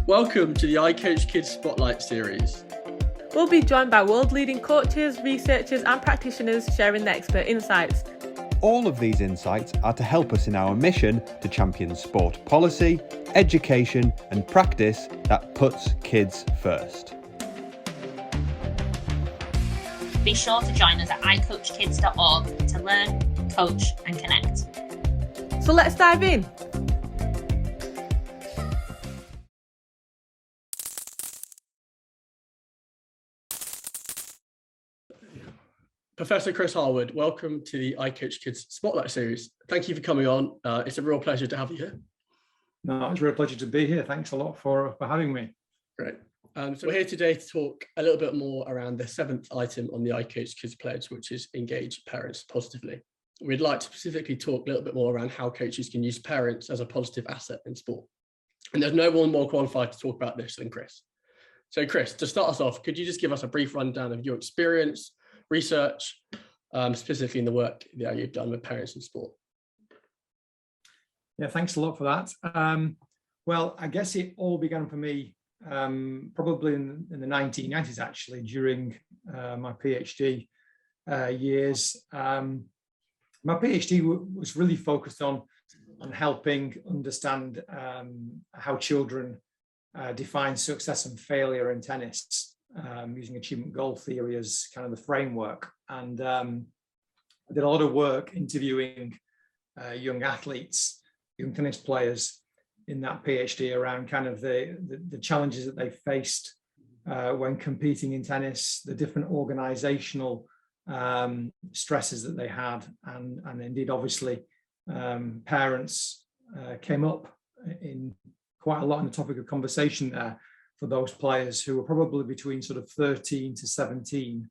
Welcome to the I Coach Kids Spotlight series. We'll be joined by world-leading coaches, researchers and practitioners sharing their expert insights. All of these insights are to help us in our mission to champion sport policy, education and practice that puts kids first. Be sure to join us at icoachkids.org to learn, coach and connect. So let's dive in. Professor Chris Harwood, welcome to the I Coach Kids Spotlight series. Thank you for coming on. It's a real pleasure to have you here. No, it's a real pleasure to be here. Thanks a lot for having me. Great. So we're here today to talk a little bit more around the 7th item on the I Coach Kids pledge, which is engage parents positively. We'd like to specifically talk a little bit more around how coaches can use parents as a positive asset in sport. And there's no one more qualified to talk about this than Chris. So Chris, to start us off, could you just give us a brief rundown of your experience, research, specifically in the work that you've done with parents in sport? Yeah, thanks a lot for that. Well, I guess it all began for me probably in the 1990s, actually, during my PhD years. My PhD was really focused on helping understand how children define success and failure in tennis, using achievement goal theory as kind of the framework. And I did a lot of work interviewing young athletes, young tennis players in that PhD around kind of the challenges that they faced when competing in tennis, the different organizational stresses that they had, and indeed, obviously, parents came up in quite a lot in the topic of conversation there for those players who were probably between sort of 13 to 17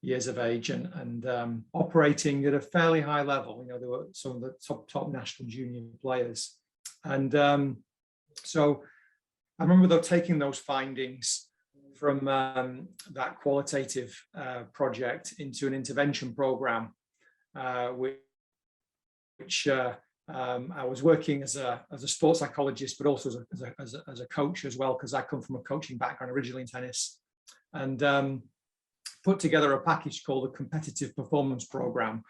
years of age and operating at a fairly high level. You know, they were some of the top national junior players. And so I remember though taking those findings from that qualitative project into an intervention program, which I was working as a sports psychologist, but also as a coach as well, because I come from a coaching background originally in tennis, and put together a package called the Competitive Performance Program,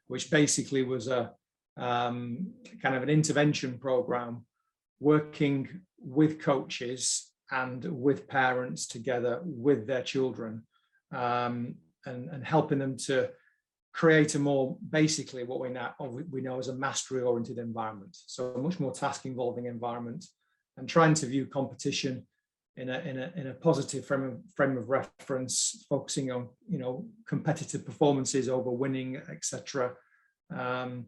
which basically was a kind of an intervention program working with coaches and with parents together with their children, and helping them to create a more, basically what we know as a mastery-oriented environment. So a much more task-involving environment, and trying to view competition in a positive frame of reference, focusing on, you know, competitive performances over winning, etc. And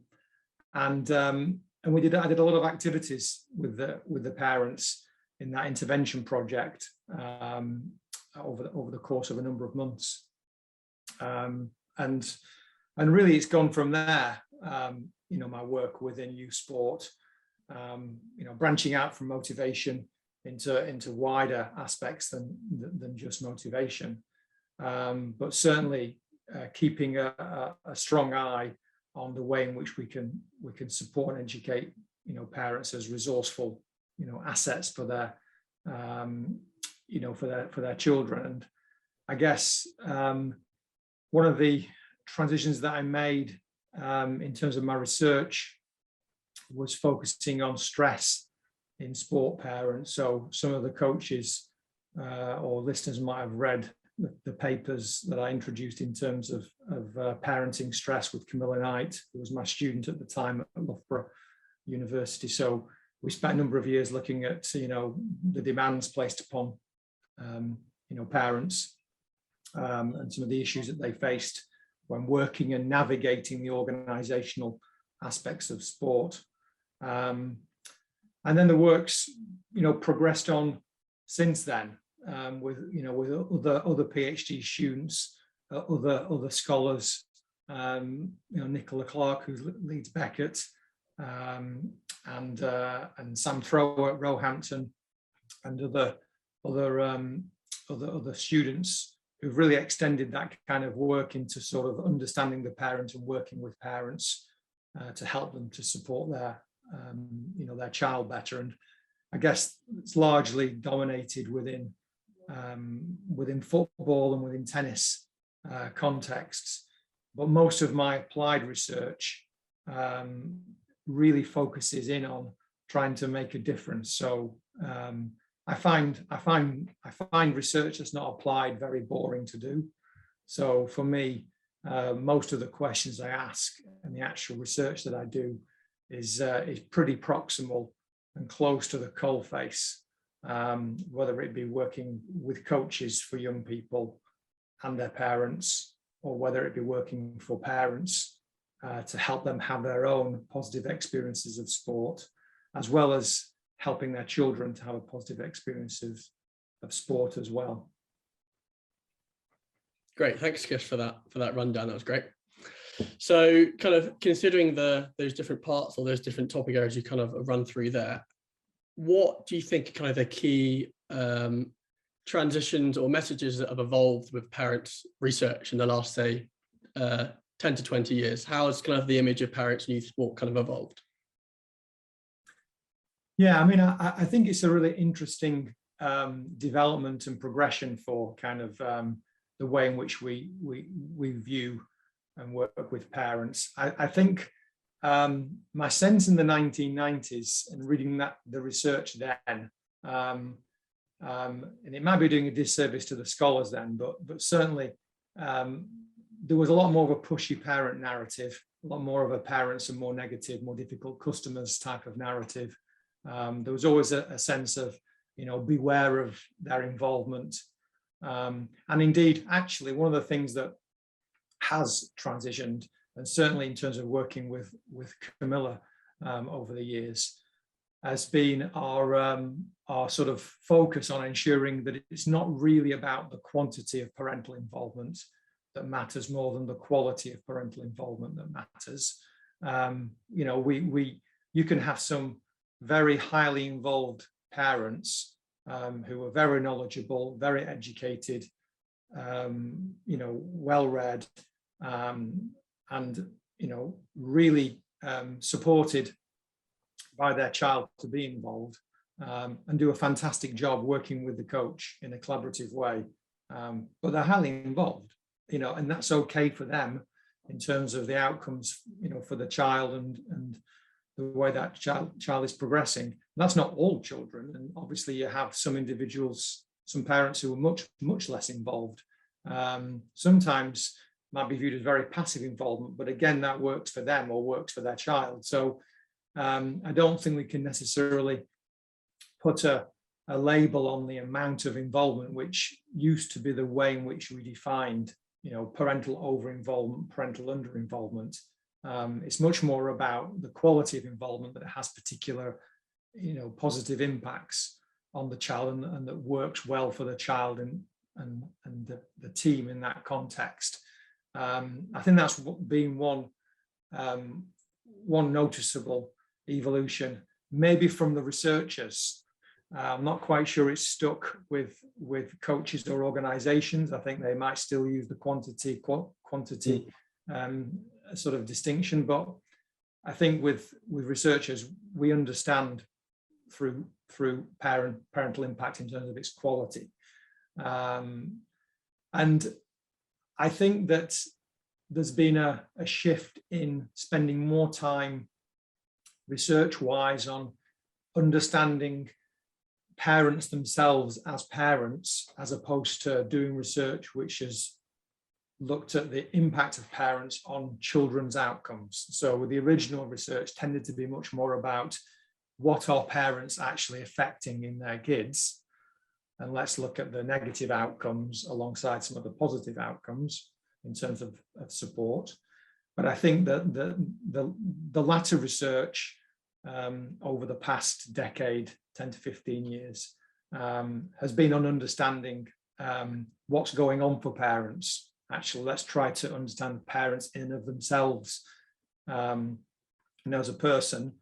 I did a lot of activities with the parents in that intervention project over the course of a number of months, and really it's gone from there. You know, my work within youth sport, you know, branching out from motivation into wider aspects than just motivation, but certainly keeping a strong eye on the way in which we can support and educate, you know, parents as resourceful, you know, assets for their you know, for their children. And I guess one of the transitions that I made in terms of my research was focusing on stress in sport parents. So some of the coaches or listeners might have read the papers that I introduced in terms of parenting stress with Camilla Knight, who was my student at the time at Loughborough University. So we spent a number of years looking at, you know, the demands placed upon you know, parents, and some of the issues that they faced when working and navigating the organizational aspects of sport. And then the work's, you know, progressed on since then, with other PhD students, other scholars, you know, Nicola Clark, who leads Beckett, and Sam Thrower at Roehampton, and other students who've really extended that kind of work into sort of understanding the parent and working with parents to help them to support their you know, their child better. And I guess it's largely dominated within football and within tennis contexts. But most of my applied research really focuses in on trying to make a difference. So I find research that's not applied very boring to do. So for me, most of the questions I ask and the actual research that I do is pretty proximal and close to the coalface, whether it be working with coaches for young people and their parents, or whether it be working for parents to help them have their own positive experiences of sport, as well as helping their children to have a positive experience of sport as well. Great, thanks, Kish, for that rundown. That was great. So, kind of considering those different parts or those different topic areas you kind of run through there, what do you think are kind of the key transitions or messages that have evolved with parents' research in the last, say, 10 to 20 years? How has kind of the image of parents and youth sport kind of evolved? Yeah, I mean, I think it's a really interesting development and progression for kind of the way in which we view and work with parents. I think my sense in the 1990s and reading the research then, and it might be doing a disservice to the scholars then, but certainly there was a lot more of a pushy parent narrative, a lot more of a parents are more negative, more difficult customers type of narrative. There was always a sense of, beware of their involvement. And indeed, actually, one of the things that has transitioned, and certainly in terms of working with Camilla over the years, has been our sort of focus on ensuring that it's not really about the quantity of parental involvement that matters more than the quality of parental involvement that matters. You can have some very highly involved parents who are very knowledgeable, very educated, well-read, and really supported by their child to be involved, and do a fantastic job working with the coach in a collaborative way. But they're highly involved, and that's okay for them in terms of the outcomes, for the child and the way that child is progressing. That's not all children, and obviously you have some individuals, some parents who are much, much less involved. Sometimes might be viewed as very passive involvement, but again, that works for them or works for their child. So I don't think we can necessarily put a label on the amount of involvement, which used to be the way in which we defined, parental over-involvement, parental under-involvement. It's much more about the quality of involvement that has particular, positive impacts on the child and that works well for the child and the team in that context. I think that's been one noticeable evolution, maybe from the researchers. I'm not quite sure it's stuck with coaches or organizations. I think they might still use the quantity sort of distinction, but I think with researchers, we understand through parental impact in terms of its quality. And I think that there's been a shift in spending more time research-wise on understanding parents themselves as parents, as opposed to doing research which has looked at the impact of parents on children's outcomes. So the original research tended to be much more about what are parents actually affecting in their kids, and let's look at the negative outcomes alongside some of the positive outcomes in terms of support. But I think that the latter research over the past decade, 10 to 15 years, has been on understanding what's going on for parents. Actually, let's try to understand parents in and of themselves, as a person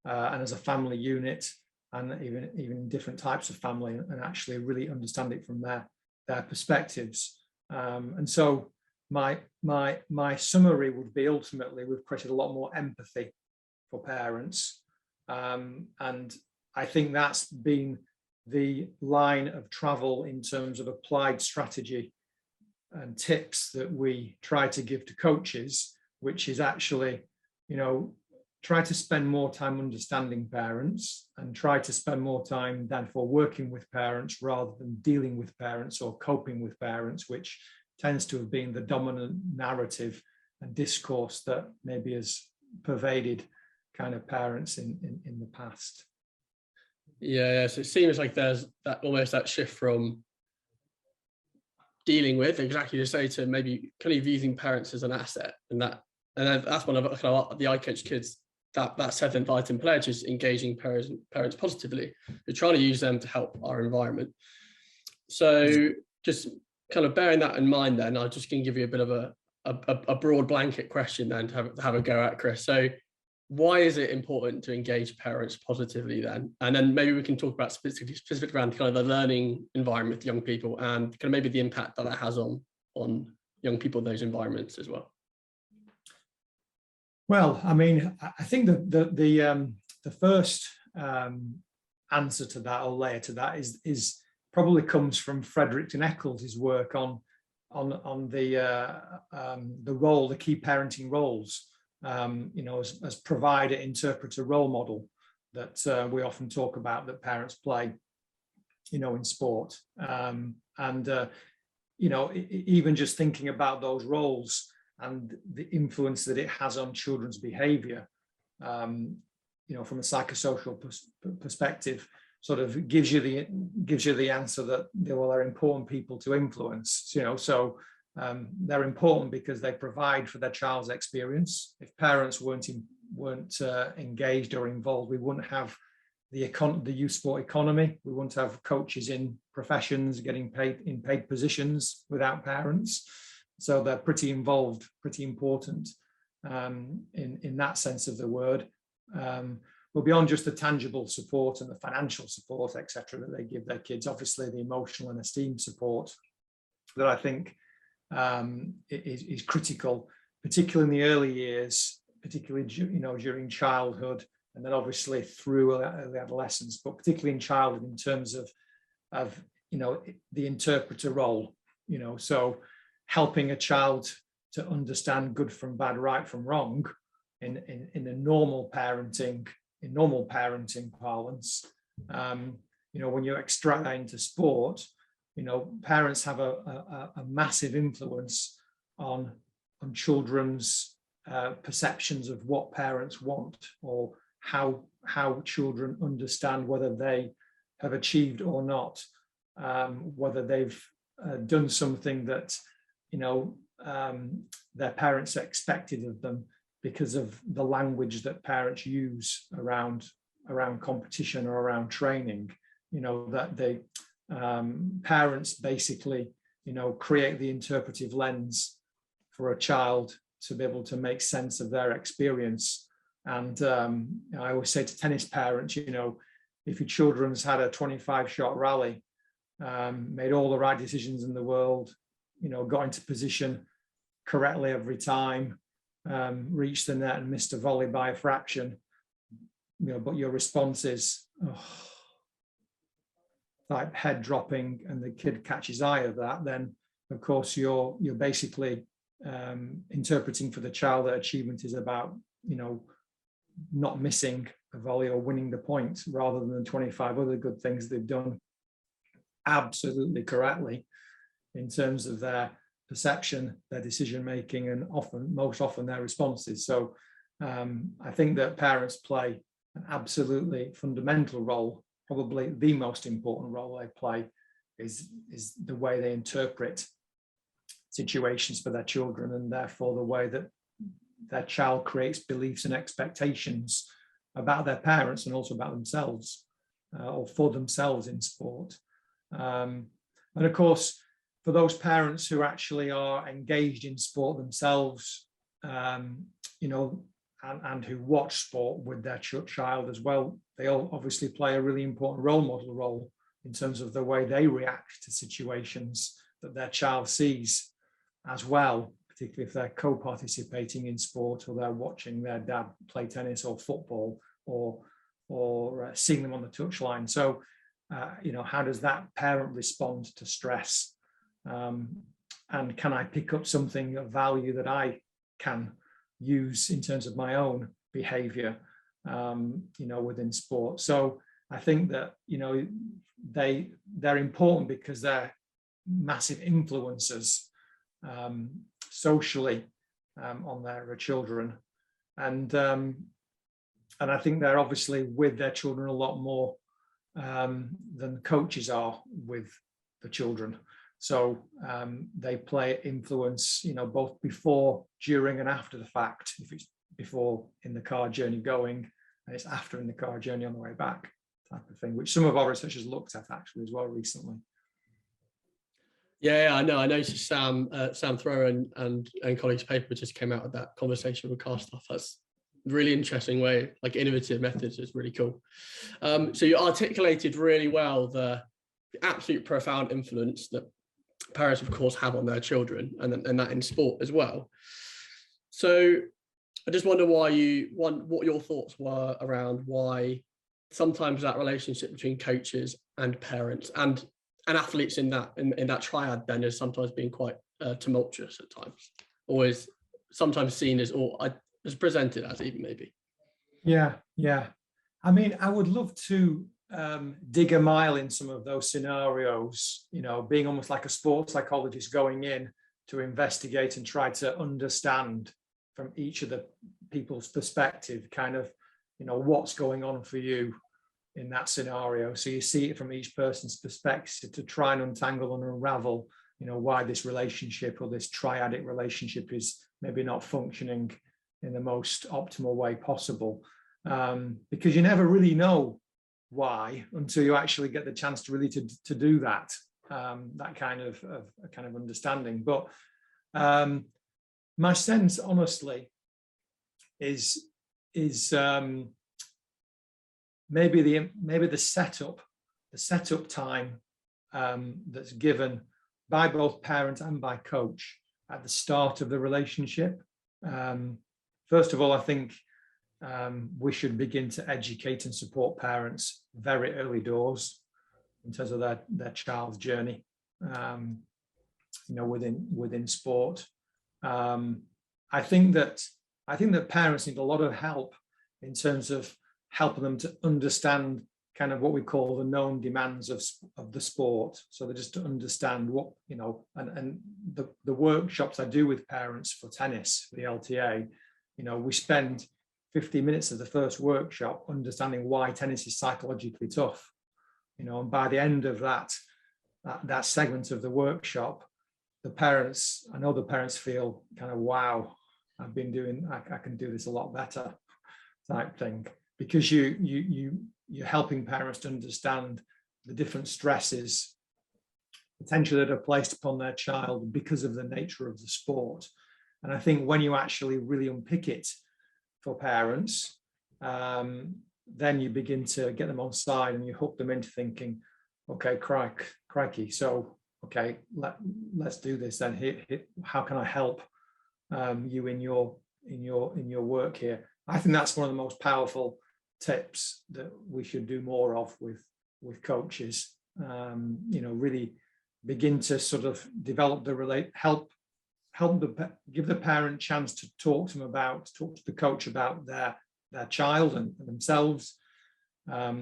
and as a family unit, and even different types of family, and actually really understand it from their perspectives. And so my summary would be, ultimately, we've created a lot more empathy for parents, and I think that's been the line of travel in terms of applied strategy and tips that we try to give to coaches, which is actually, try to spend more time understanding parents and try to spend more time therefore working with parents rather than dealing with parents or coping with parents, which tends to have been the dominant narrative and discourse that maybe has pervaded kind of parents in the past. Yeah, so it seems like there's that shift from dealing with, exactly to say, to maybe kind of using parents as an asset, and that's one of kind of the iCoach Kids, that seventh item pledge is engaging parents positively. We're trying to use them to help our environment. So just kind of bearing that in mind, then I'm just going to give you a bit of a broad blanket question then to have a go at, Chris. So why is it important to engage parents positively then? And then maybe we can talk about specific around kind of the learning environment with young people and kind of maybe the impact that has on young people in those environments as well. Well, I mean, I think the first answer to that, or layer to that, is probably comes from Frederick Eccles' work on the role, the key parenting roles. As provider, interpreter, role model that we often talk about that parents play, in sport. Even just thinking about those roles and the influence that it has on children's behavior, from a psychosocial perspective, sort of gives you the answer that they're important people to influence. They're important because they provide for their child's experience. If parents weren't engaged or involved, we wouldn't have the youth sport economy. We wouldn't have coaches in professions getting paid in paid positions without parents. So they're pretty involved, pretty important in that sense of the word. But beyond just the tangible support and the financial support, etc., that they give their kids, obviously the emotional and esteem support that I think is critical, particularly in the early years, particularly during childhood, and then obviously through early adolescence, but particularly in childhood in terms of the interpreter role. So helping a child to understand good from bad, right from wrong, in a normal parenting parlance. When you extract that into sport, parents have a massive influence on children's perceptions of what parents want, or how children understand whether they have achieved or not, whether they've done something that their parents expected of them because of the language that parents use around competition or around training. That they parents basically create the interpretive lens for a child to be able to make sense of their experience. And I always say to tennis parents, if your children's had a 25-shot rally, made all the right decisions in the world, got into position correctly every time, reached the net and missed a volley by a fraction, but your response is like head dropping, and the kid catches eye of that, then of course you're basically interpreting for the child that achievement is about not missing a volley or winning the point, rather than 25 other good things they've done absolutely correctly in terms of their perception, their decision making, and most often their responses. So I think that parents play an absolutely fundamental role. Probably the most important role they play is the way they interpret situations for their children, and therefore the way that their child creates beliefs and expectations about their parents and also about themselves, or for themselves in sport. And of course, for those parents who actually are engaged in sport themselves, and who watch sport with their child as well, they all obviously play a really important role model role in terms of the way they react to situations that their child sees as well, particularly if they're co-participating in sport or they're watching their dad play tennis or football, or or seeing them on the touchline. So, how does that parent respond to stress? And can I pick up something of value that I can use in terms of my own behavior, within sport? So I think that, they're important because they're massive influencers socially on their children. And I think they're obviously with their children a lot more than coaches are with the children. So they play influence, both before, during, and after the fact. If it's before in the car journey going, and it's after in the car journey on the way back, type of thing, which some of our researchers looked at actually as well recently. Yeah, I know. I noticed Sam Thrower and colleagues' paper just came out of that conversation with car staff. That's a really interesting way, like innovative methods is really cool. So you articulated really well the absolute profound influence that parents, of course, have on their children, and that in sport as well. So I just wonder what your thoughts were around why sometimes that relationship between coaches and parents and athletes in that triad then is sometimes being quite tumultuous at times, or is sometimes seen as, or as presented as even maybe. Yeah. I mean, I would love to dig a mile in some of those scenarios, being almost like a sports psychologist going in to investigate and try to understand from each of the people's perspective, kind of, what's going on for you in that scenario. So you see it from each person's perspective to try and untangle and unravel, why this relationship or this triadic relationship is maybe not functioning in the most optimal way possible. Because you never really know why until you actually get the chance to really to do that, that kind of understanding. But my sense, honestly, is maybe the setup time that's given by both parent and by coach at the start of the relationship. First of all, I think we should begin to educate and support parents very early doors in terms of their child's journey, within sport. I think that parents need a lot of help in terms of helping them to understand kind of what we call the known demands of the sport. So they just to understand what, and the workshops I do with parents for tennis, for the LTA, we spend 50 minutes of the first workshop understanding why tennis is psychologically tough, and by the end of that segment of the workshop, I know the parents feel kind of, wow, I can do this a lot better type thing, because you're helping parents to understand the different stresses potentially that are placed upon their child because of the nature of the sport. And I think when you actually really unpick it for parents, then you begin to get them on side and you hook them into thinking, okay, crikey, so okay, let's do this then. How can I help you in your work here? I think that's one of the most powerful tips that we should do more of with coaches. Really begin to sort of develop give the parent chance to talk to the coach about their child and themselves, but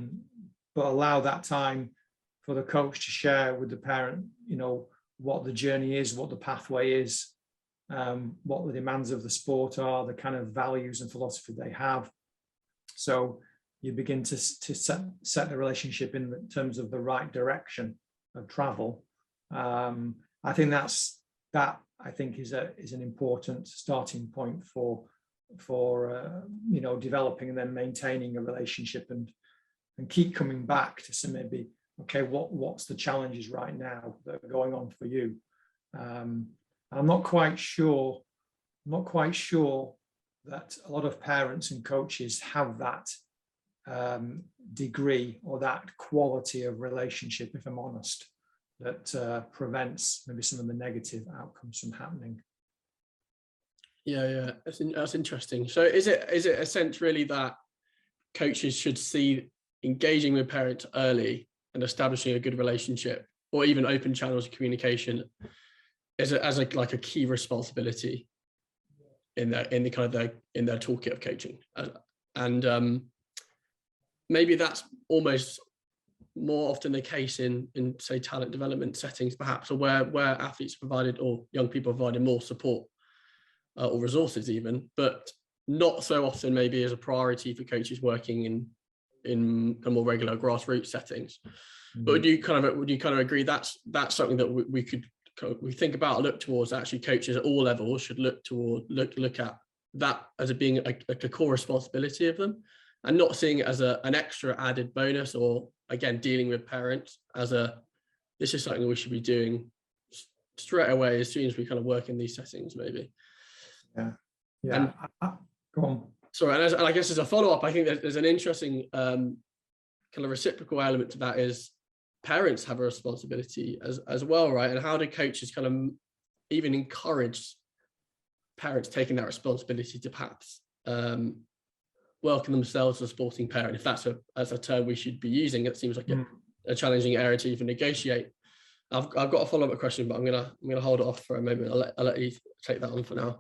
allow that time for the coach to share with the parent, what the journey is, what the pathway is, what the demands of the sport are, the kind of values and philosophy they have. So you begin to set the relationship in terms of the right direction of travel. I think that is an important starting point for developing and then maintaining a relationship and keep coming back to some maybe, okay, what's the challenges right now that are going on for you? I'm not quite sure that a lot of parents and coaches have that degree or that quality of relationship, if I'm honest, that prevents maybe some of the negative outcomes from happening. Yeah, that's interesting. So is it a sense really that coaches should see engaging with parents early and establishing a good relationship, or even open channels of communication, as a key responsibility in their toolkit of coaching. And maybe that's almost more often the case in say talent development settings, perhaps, or where athletes provided, or young people provided, more support or resources even, but not so often maybe as a priority for coaches working in a more regular grassroots settings. But would you kind of agree that's something that we think about, look towards? Actually, coaches at all levels should look at that as being a core responsibility of them, and not seeing it as an extra added bonus, or again dealing with parents as this is something that we should be doing straight away as soon as we kind of work in these settings, maybe. Yeah. Go on. Sorry, and I guess as a follow-up, I think there's an interesting kind of reciprocal element to that, is parents have a responsibility as well, right? And how do coaches kind of even encourage parents taking that responsibility to perhaps welcome themselves as a sporting parent, if that's a term we should be using? It seems like a challenging area to even negotiate. I've got a follow-up question, but I'm gonna hold it off for a moment. I'll let you take that on for now.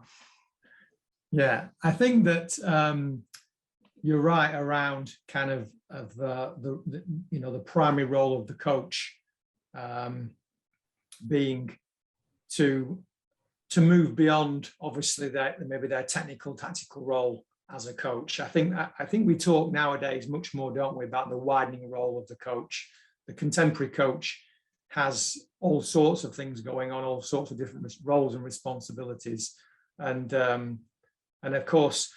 Yeah, I think that you're right around kind of the primary role of the coach being to move beyond obviously maybe their tactical role as a coach. I think we talk nowadays much more, don't we, about the widening role of the coach. The contemporary coach has all sorts of things going on, all sorts of different roles and responsibilities, and of course,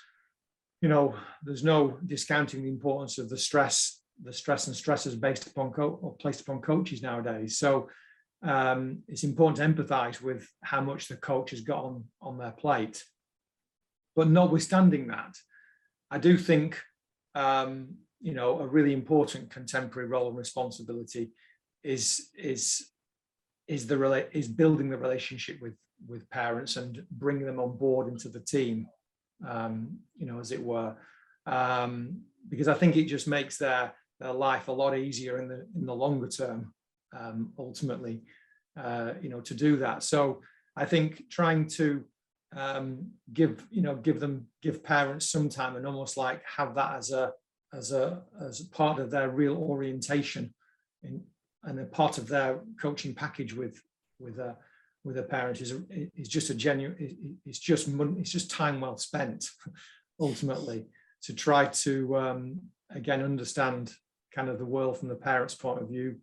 there's no discounting the importance of the stress and stresses based upon or placed upon coaches nowadays. So it's important to empathise with how much the coach has got on their plate. But notwithstanding that, I do think a really important contemporary role and responsibility is building the relationship with parents and bringing them on board into the team, as it were, because I think it just makes their life a lot easier in the longer term, ultimately, to do that. So I think trying to give parents some time and almost like have that as a part of their real orientation and a part of their coaching package with a parent is just a genuine, it's just time well spent, ultimately, to try to again understand kind of the world from the parent's point of view.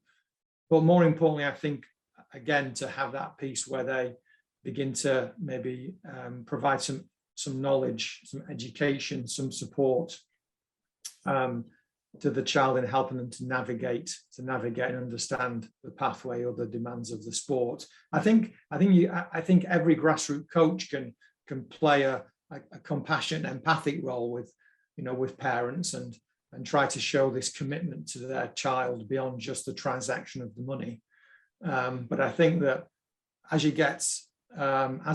But more importantly, I think, again, to have that piece where they begin to maybe provide some knowledge, some education, some support to the child in helping them to navigate and understand the pathway or the demands of the sport. I think every grassroots coach can play a compassionate, empathic role with parents and try to show this commitment to their child beyond just the transaction of the money. But I think that as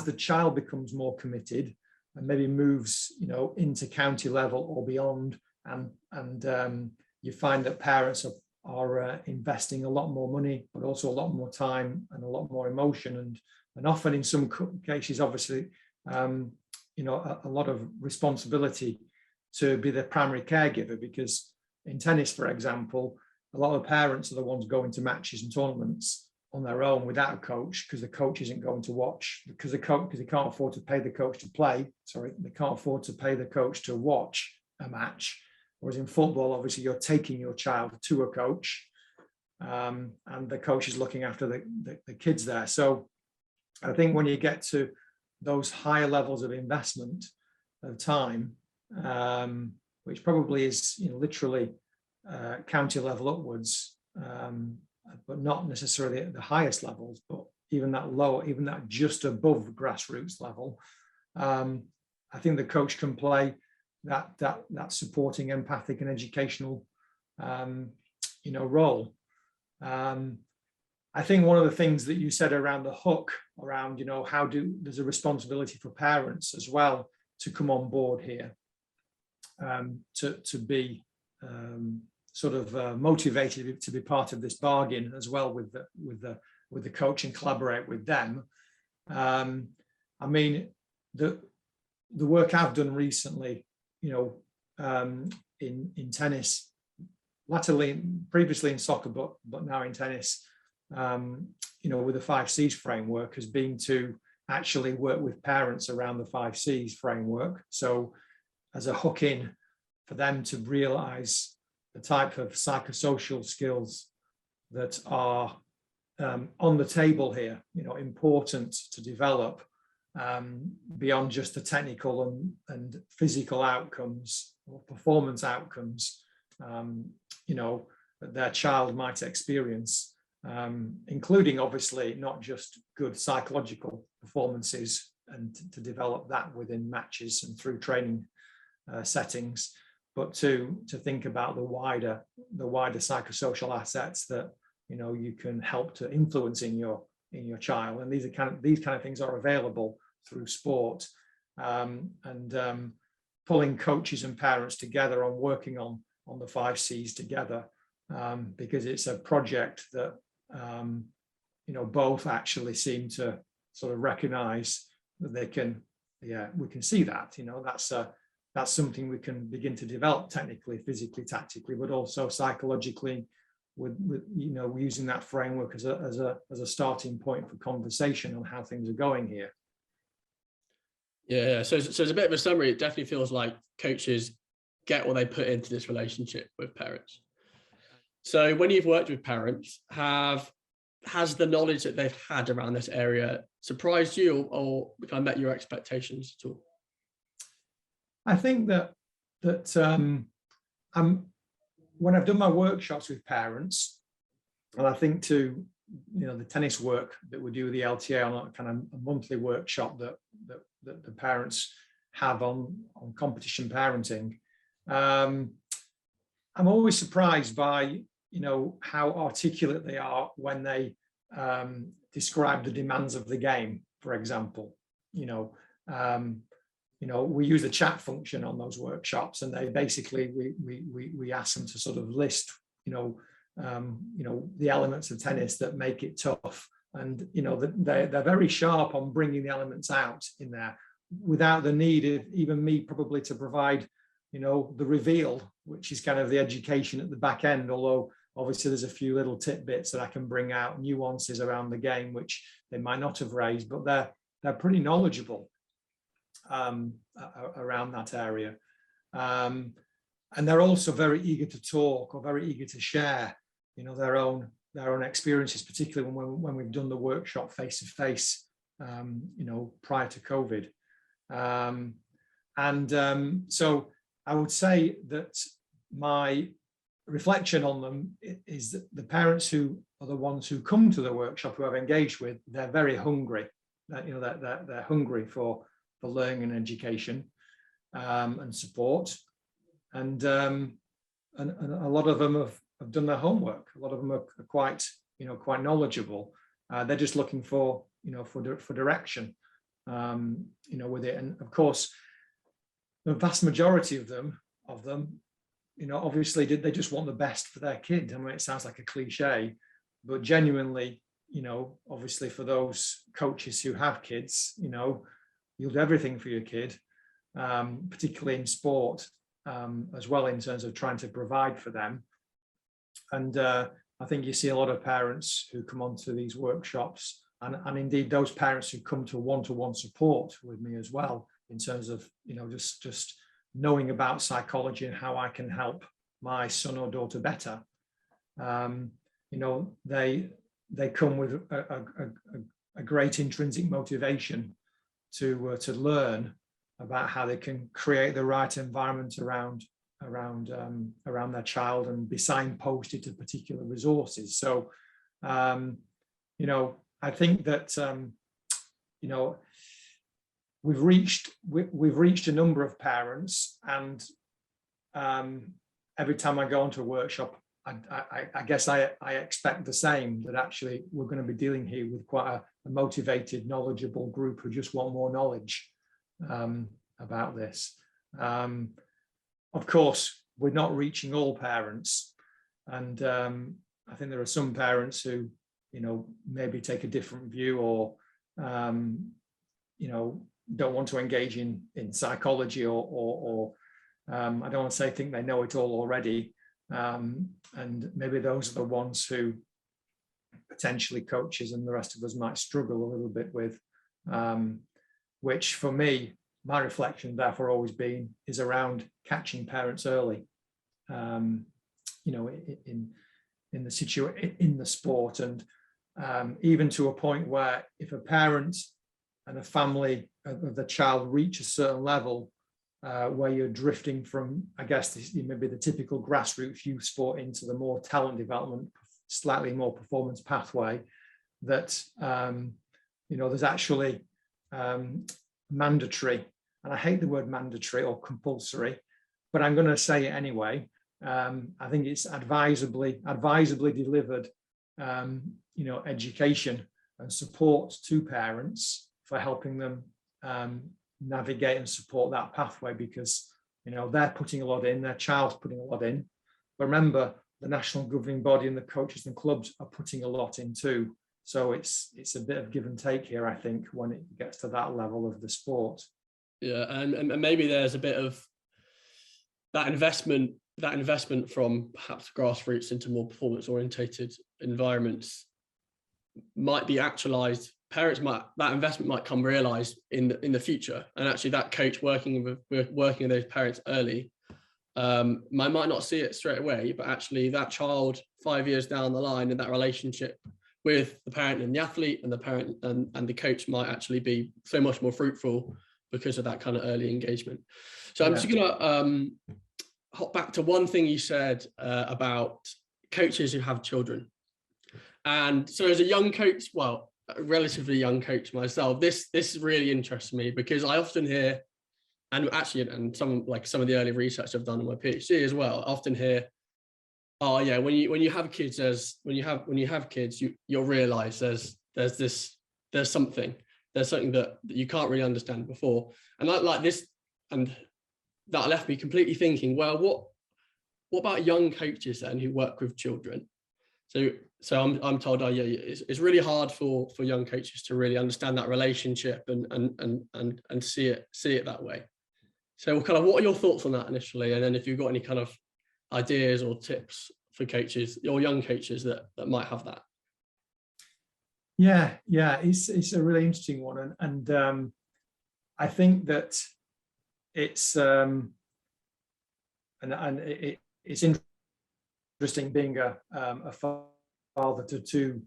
the child becomes more committed and maybe moves, into county level or beyond, and you find that parents are investing a lot more money, but also a lot more time and a lot more emotion, and often in some cases, obviously, a lot of responsibility to be the primary caregiver, because in tennis, for example, a lot of parents are the ones going to matches and tournaments on their own without a coach, because the coach isn't going to watch, because they can't afford to pay the coach to play. They can't afford to pay the coach to watch a match. Whereas in football, obviously, you're taking your child to a coach, and the coach is looking after the kids there. So I think when you get to those higher levels of investment of time, which probably is literally county level upwards, but not necessarily at the highest levels, but even that lower, even that just above grassroots level, I think the coach can play that supporting, empathic, and educational role. I think one of the things that you said around the hook, around there's a responsibility for parents as well to come on board here, to be sort of motivated to be part of this bargain as well with the coach and collaborate with them. I mean, the work I've done recently, in tennis, latterly, previously in soccer, but now in tennis, with the 5 C's framework, has been to actually work with parents around the 5 C's framework. So as a hook in for them to realize the type of psychosocial skills that are on the table here, important to develop beyond just the technical and physical outcomes or performance outcomes, that their child might experience, including obviously not just good psychological performances, and to develop that within matches and through training settings, but to think about the wider psychosocial assets that you can help to influence in your child. And these kind of things are available through sport, and pulling coaches and parents together on working on the 5 C's together, because it's a project that both actually seem to sort of recognize that they can, we can see that, that's something we can begin to develop technically, physically, tactically, but also psychologically, with using that framework as a starting point for conversation on how things are going here. Yeah. So as a bit of a summary, it definitely feels like coaches get what they put into this relationship with parents. So when you've worked with parents, has the knowledge that they've had around this area surprised you, or kind of met your expectations at all? I think that when I've done my workshops with parents, and I think to the tennis work that we do with the LTA on a kind of a monthly workshop that the parents have on competition parenting, I'm always surprised by how articulate they are when they describe the demands of the game. For example, we use the chat function on those workshops, and they basically we ask them to sort of list the elements of tennis that make it tough, and they're very sharp on bringing the elements out in there without the need of even me probably to provide the reveal, which is kind of the education at the back end, although obviously there's a few little tidbits that I can bring out, nuances around the game which they might not have raised, but they're pretty knowledgeable around that area, and they're also very eager to talk, or very eager to share their own experiences, particularly when we've done the workshop face to face prior to COVID, so I would say that my reflection on them is that the parents who are the ones who come to the workshop, who I've engaged with, they're very hungry. They're hungry for learning and education, and support, and a lot of them have done their homework. A lot of them are quite knowledgeable. They're just looking for direction, with it. And of course, the vast majority of them, obviously they just want the best for their kid. I mean, it sounds like a cliche, but genuinely, obviously for those coaches who have kids, you'll do everything for your kid, particularly in sport, as well, in terms of trying to provide for them. And I think you see a lot of parents who come onto these workshops, and indeed those parents who come to one-to-one support with me as well, in terms of just knowing about psychology and how I can help my son or daughter better. They come with a great intrinsic motivation to learn about how they can create the right environment around their child and be signposted to particular resources. So I think that we've reached a number of parents, and every time I go into a workshop, I guess I expect the same, that actually we're going to be dealing here with quite a motivated, knowledgeable group who just want more knowledge about this. Of course, we're not reaching all parents. And I think there are some parents who, maybe take a different view, or, don't want to engage in psychology, or I don't want to say think they know it all already. And maybe those are the ones who potentially coaches and the rest of us might struggle a little bit with, which for me, my reflection therefore always been is around catching parents early, in the sport, and even to a point where if a parent and a family of the child reach a certain level, where you're drifting from, I guess, maybe the typical grassroots youth sport into the more talent development, slightly more performance pathway, that there's actually mandatory, and I hate the word mandatory or compulsory, but I'm going to say it anyway. I think it's advisably delivered, education and support to parents for helping them navigate and support that pathway, because they're putting a lot in, their child's putting a lot in. But remember, the national governing body and the coaches and clubs are putting a lot in too. So it's a bit of give and take here, I think, when it gets to that level of the sport. Yeah, and maybe there's a bit of that investment from perhaps grassroots into more performance orientated environments might be actualized. That investment might come realized in the future, and actually that coach working with those parents early might not see it straight away, but actually that child 5 years down the line, and that relationship with the parent and the athlete and the parent and the coach might actually be so much more fruitful because of that kind of early engagement. So I'm just gonna hop back to one thing you said about coaches who have children. And so as a young coach, well, a relatively young coach myself, this really interests me, because I often hear, and some of the early research I've done on my PhD as well, I often hear, oh yeah, when you have kids, you'll realize there's something that you can't really understand before. And like this, and that left me completely thinking, well, what about young coaches then who work with children? So I'm told, it's really hard for young coaches to really understand that relationship and see it that way. So kind of what are your thoughts on that initially? And then if you've got any kind of ideas or tips for coaches or young coaches that might have that. Yeah, it's a really interesting one, and I think that it's it's interesting being a father to two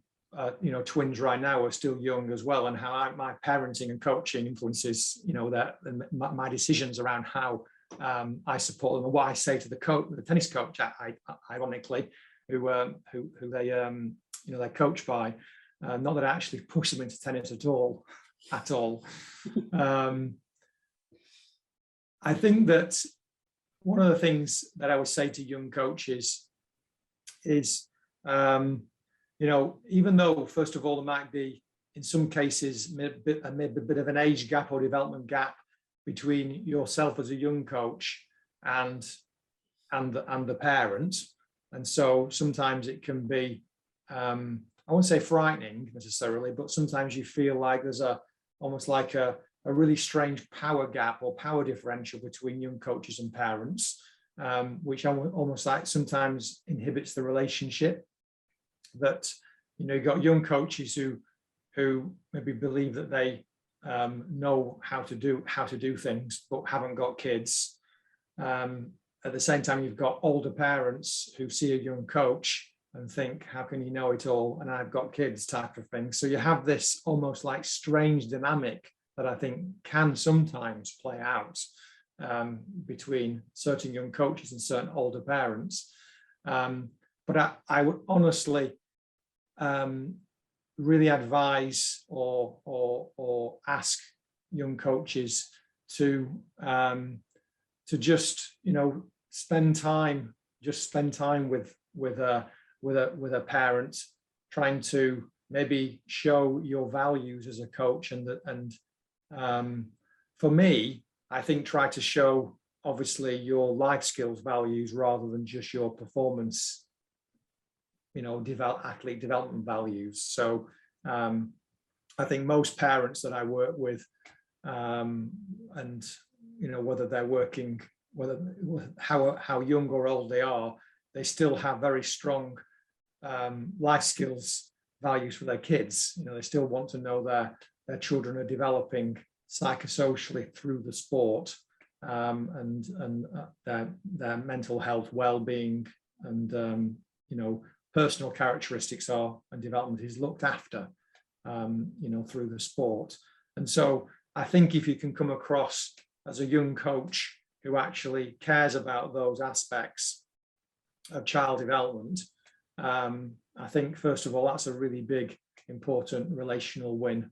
twins right now who are still young as well, and how my parenting and coaching influences my decisions around how I support them, and what I say to the tennis coach, ironically, who they coach by. Not that I actually push them into tennis at all. I think that one of the things that I would say to young coaches is, even though, first of all, there might be, in some cases, maybe a bit of an age gap or development gap between yourself as a young coach and the parent. And so sometimes it can be, I won't say frightening necessarily, but sometimes you feel like there's almost like a really strange power gap or power differential between young coaches and parents, which almost like sometimes inhibits the relationship. That you've got young coaches who maybe believe that they know how to do things, but haven't got kids. At the same time, you've got older parents who see a young coach and think, how can you know it all? And I've got kids, type of thing. So you have this almost like strange dynamic that I think can sometimes play out between certain young coaches and certain older parents. But I would honestly really advise or ask young coaches to just spend time with a parent, trying to maybe show your values as a coach, and for me, I think try to show obviously your life skills values rather than just your performance, athlete development values. So I think most parents that I work with, and whether they're working, how young or old they are, they still have very strong life skills values for their kids. They still want to know their children are developing psychosocially through the sport, and their mental health, well-being, and personal characteristics and development is looked after, through the sport. And so I think if you can come across as a young coach who actually cares about those aspects of child development, I think first of all that's a really big, important relational win,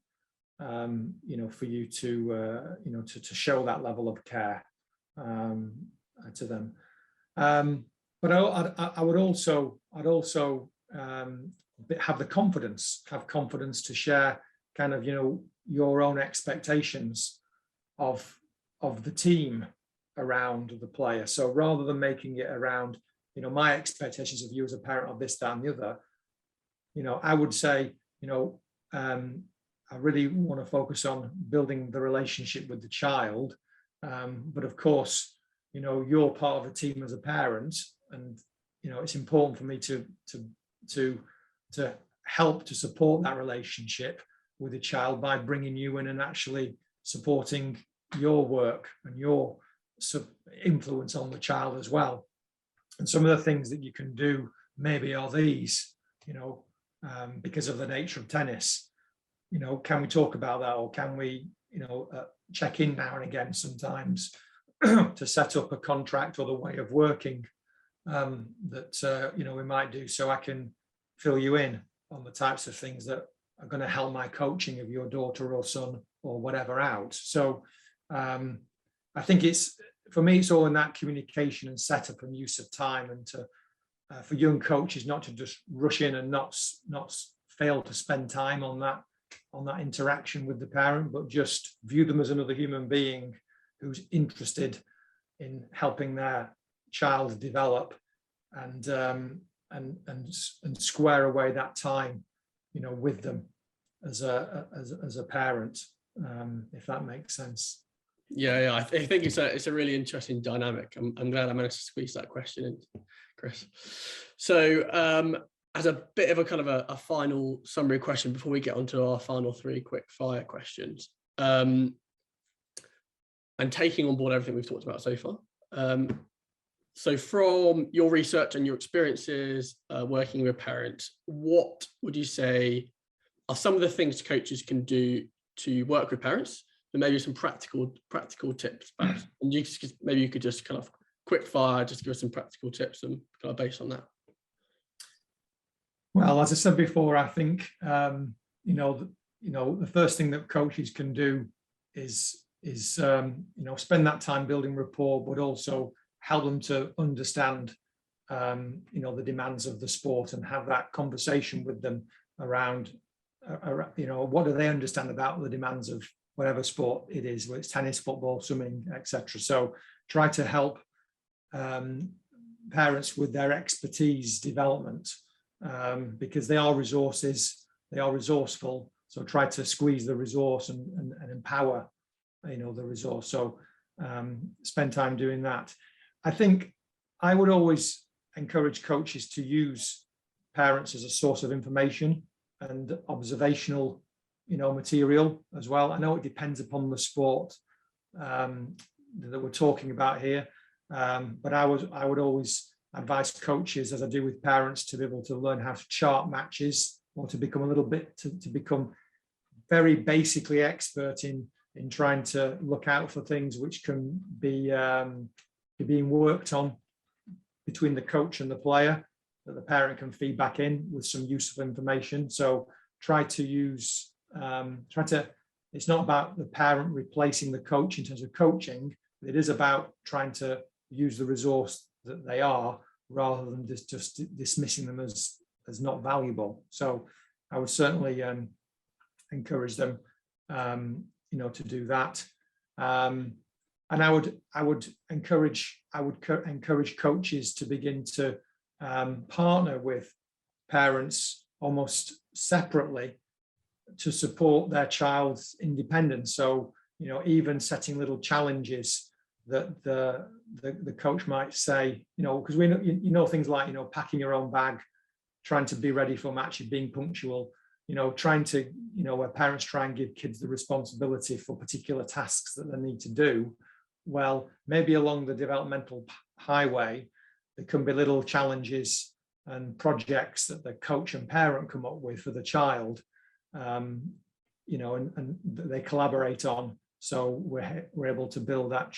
for you to to show that level of care to them. But I'd also have confidence to share kind of your own expectations of the team around the player. So rather than making it around my expectations of you as a parent of this, that, and the other, I would say I really want to focus on building the relationship with the child, but of course you're part of the team as a parent, and it's important for me to help to support that relationship with the child by bringing you in and actually supporting your work and your influence on the child as well. And some of the things that you can do maybe are these, because of the nature of tennis. Can we talk about that, or can we check in now and again sometimes to set up a contract or the way of working that we might do, so I can fill you in on the types of things that are going to help my coaching of your daughter or son or whatever out. So I think for me it's all in that communication and setup and use of time, and for young coaches not to just rush in and not fail to spend time on that interaction with the parent, but just view them as another human being who's interested in helping their child develop, and square away that time with them as a parent, if that makes sense. Yeah, I think it's a really interesting dynamic. I'm glad I managed to squeeze that question in, Chris. So as a bit of a kind of a final summary question before we get onto our final 3 quick fire questions, and taking on board everything we've talked about so far, so from your research and your experiences working with parents, what would you say are some of the things coaches can do to work with parents, and maybe some practical tips perhaps? And maybe you could just kind of quick fire, just give us some practical tips and kind of based on that. Well, as I said before, I think the first thing that coaches can do is spend that time building rapport, but also help them to understand the demands of the sport, and have that conversation with them around what do they understand about the demands of whatever sport it is, whether it's tennis, football, swimming, etc. So try to help parents with their expertise development, because they are resources, they are resourceful. So try to squeeze the resource and empower the resource. So spend time doing that. I think I would always encourage coaches to use parents as a source of information and observational material as well. I know it depends upon the sport that we're talking about here, but I would always advise coaches, as I do with parents, to be able to learn how to chart matches, or to become to become very basically expert in trying to look out for things which can be being worked on between the coach and the player, that the parent can feed back in with some useful information. So try to use, it's not about the parent replacing the coach in terms of coaching, it is about trying to use the resource that they are, rather than just dismissing them as not valuable. So I would certainly encourage them, to do that. And I would encourage coaches to begin to partner with parents almost separately to support their child's independence. So, you know, even setting little challenges that the coach might say, you know, because we know, you know, things like, you know, packing your own bag, trying to be ready for matches, being punctual, you know, trying to, you know, where parents try and give kids the responsibility for particular tasks that they need to do. Well, maybe along the developmental highway, there can be little challenges and projects that the coach and parent come up with for the child, you know, and they collaborate on. So we're able to build that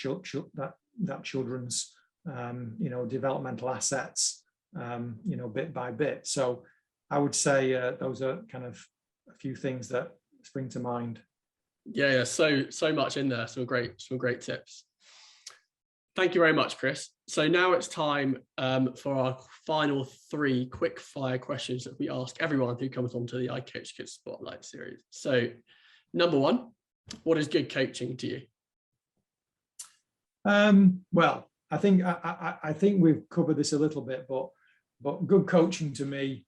children's, you know, developmental assets, you know, bit by bit. So I would say those are kind of a few things that spring to mind. Yeah, so much in there. Some great tips. Thank you very much, Chris. So now it's time for our final 3 quick fire questions that we ask everyone who comes onto the iCoach Kids Spotlight series. So number 1, what is good coaching to you? Well, I think we've covered this a little bit, but good coaching to me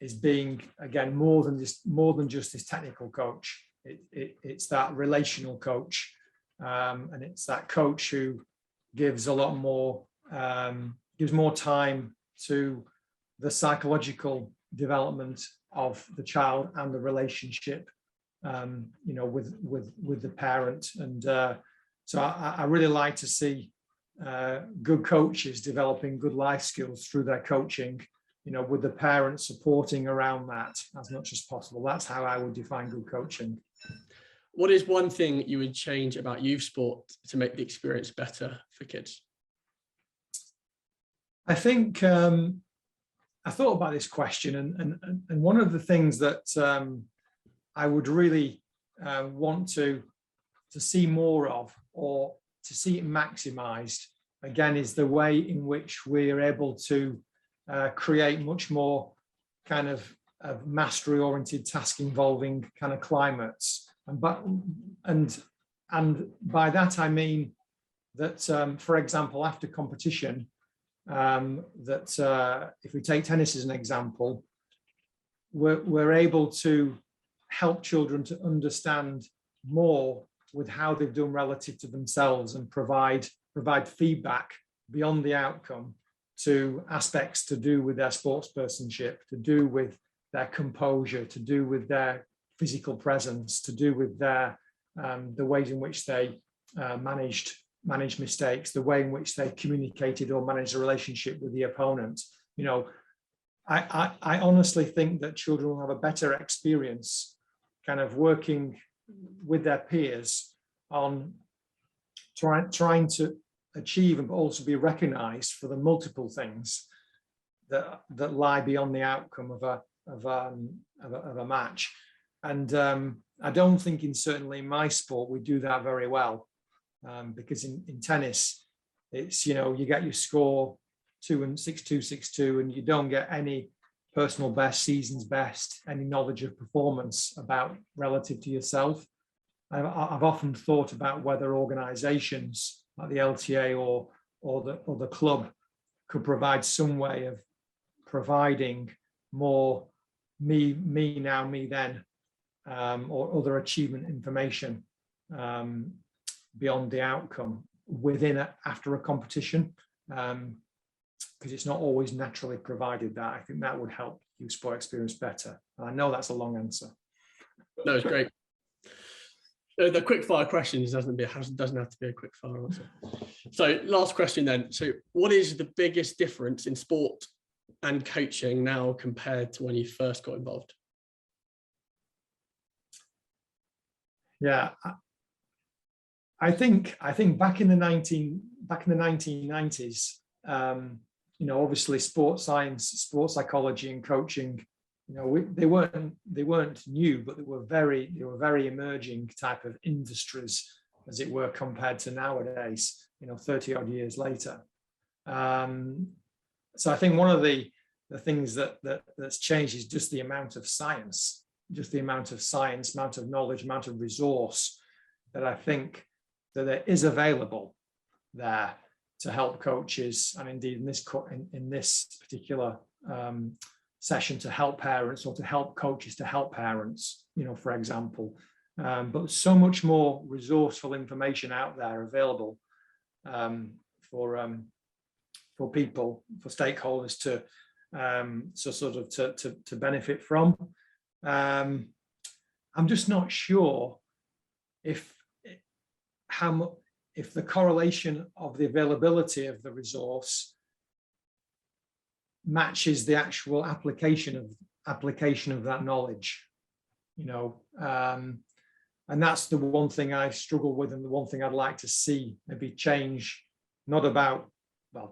is being, again, more than just this technical coach. It's that relational coach. And it's that coach who gives a lot more, gives more time to the psychological development of the child and the relationship, you know, with the parent. And so I really like to see good coaches developing good life skills through their coaching, you know, with the parent supporting around that as much as possible. That's how I would define good coaching. What is one thing you would change about youth sport to make the experience better for kids? I think I thought about this question, and one of the things that I would really want to see more of, or to see it maximized, again, is the way in which we're able to create much more kind of mastery-oriented, task-involving kind of climates. And by that I mean that, for example, after competition, if we take tennis as an example, we're able to help children to understand more with how they've done relative to themselves, and provide feedback beyond the outcome to aspects to do with their sportspersonship, to do with their composure, to do with their physical presence, to do with their the ways in which they managed mistakes, the way in which they communicated or managed a relationship with the opponent. You know, I honestly think that children will have a better experience kind of working with their peers on trying to achieve and also be recognized for the multiple things that lie beyond the outcome of a match. And I don't think certainly in my sport we do that very well, because in tennis, it's, you know, you get your score 6-2, 6-2, and you don't get any personal best, season's best, any knowledge of performance about relative to yourself. I've often thought about whether organisations like the LTA or the club could provide some way of providing more me now, me then, or other achievement information beyond the outcome after a competition, because it's not always naturally provided that. I think that would help youth sport experience better. And I know that's a long answer. No, it's great. The quick fire questions doesn't have to be a quick fire answer. So last question then. So what is the biggest difference in sport and coaching now compared to when you first got involved? Yeah, I think back in the 1990s, you know, obviously sports science, sports psychology, and coaching, you know, they weren't new, but they were very emerging type of industries, as it were, compared to nowadays, you know, 30 odd years later. So I think one of the things that's changed is just the amount of science, amount of knowledge, amount of resource that I think that there is available there to help coaches, and indeed in this particular session, to help parents, or to help coaches to help parents, for example. But so much more resourceful information out there available for people, for stakeholders to benefit from. I'm just not sure if the correlation of the availability of the resource matches the actual application of that knowledge, and that's the one thing I struggle with, and the one thing I'd like to see maybe change,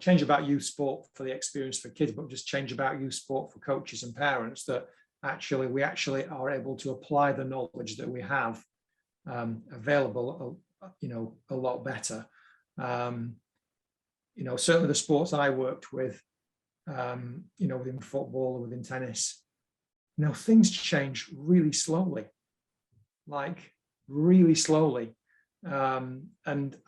change about youth sport for the experience for kids, but just change about youth sport for coaches and parents, that we actually are able to apply the knowledge that we have available, a lot better. Certainly the sports I worked with, within football or within tennis, things change really slowly, and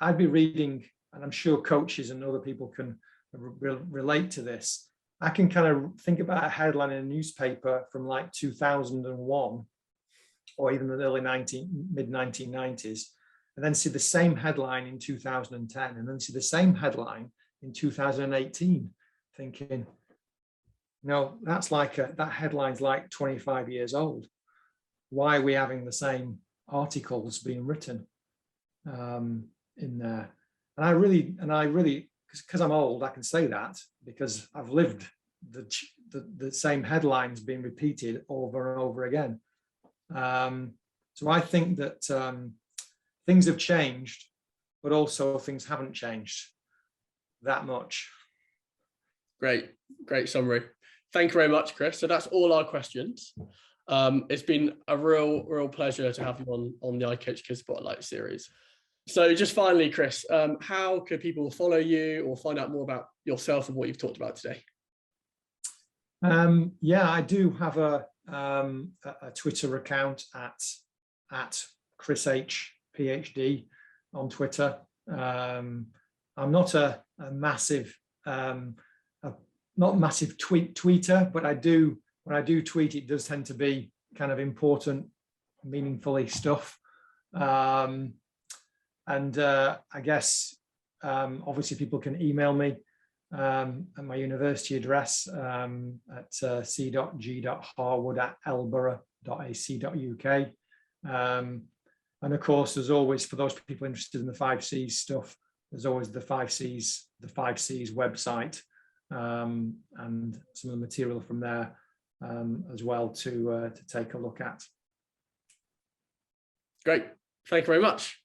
I'd be reading, and I'm sure coaches and other people can relate to this. I can kind of think about a headline in a newspaper from like 2001, or even the mid 1990s, and then see the same headline in 2010, and then see the same headline in 2018, thinking, no, that headline's like 25 years old. Why are we having the same articles being written in there? And I really, because I'm old, I can say that, because I've lived the same headlines being repeated over and over again. So I think that things have changed, but also things haven't changed that much. Great summary. Thank you very much, Chris. So that's all our questions. It's been a real pleasure to have you on the iCoach Kids Spotlight series. So just finally, Chris, how could people follow you or find out more about yourself and what you've talked about today? I do have a Twitter account at Chris H PhD on Twitter. I'm not a massive tweeter, but when I do tweet, it does tend to be kind of important, meaningfully stuff. And I guess obviously people can email me at my university address at c.g.harwood@loughborough.ac.uk. And of course, there's always, for those people interested in the 5 Cs stuff, there's always the 5 Cs website, and some of the material from there as well to take a look at. Great. Thank you very much.